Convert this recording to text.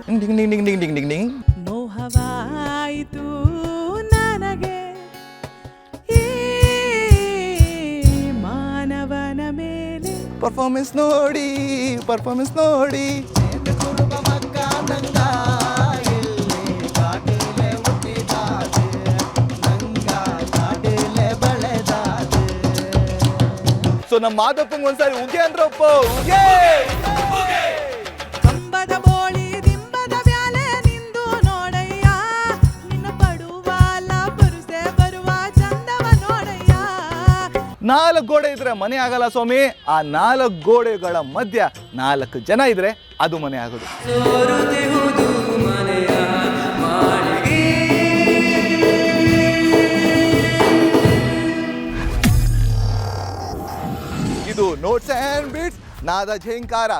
Ding ಡಿಂಗ್ ಡಿಂಗ್ ಡಿಂಗ್ ಡಿಂಗ್ ಡಿಂಗ್ ಡಿಂಗ್. ಮೋಹವಾಯಿತು ನನಗೆ ಈ ಮಾನವನ ಮೇಲೆ. ಪರ್ಫಾರ್ಮೆನ್ಸ್ ನೋಡಿ ಸೊ ನಮ್ಮ ಮಾದಪ್ಪಂಗೆ ಒಂದ್ಸಾರಿ ಉಗೆ ಅಂದ್ರಪ್ಪ ಉಗೆ. ಕಂಬದ ಬೋಳಿ ದಿಂಬದ ಬ್ಯಾಲೆ ನಿಂದು ನೋಡಯ್ಯ, ನಿನ್ನ ಪಡುವಾಲ ಬರುಸೆ ಬರುವ ಚಂದವ ನೋಡಯ್ಯ. 4 ಗೋಡೆ ಇದ್ರೆ ಮನೆ ಆಗಲ್ಲ ಸ್ವಾಮಿ, ಆ 4 ಗೋಡೆಗಳ ಮಧ್ಯ 4 ಜನ ಇದ್ರೆ ಅದು ಮನೆ ಆಗೋದು. ಇದು ನೋಟ್ಸ್ ಅಂಡ್ ಬಿಟ್ಸ್ ನಾದ ಝೇಂಕಾರ.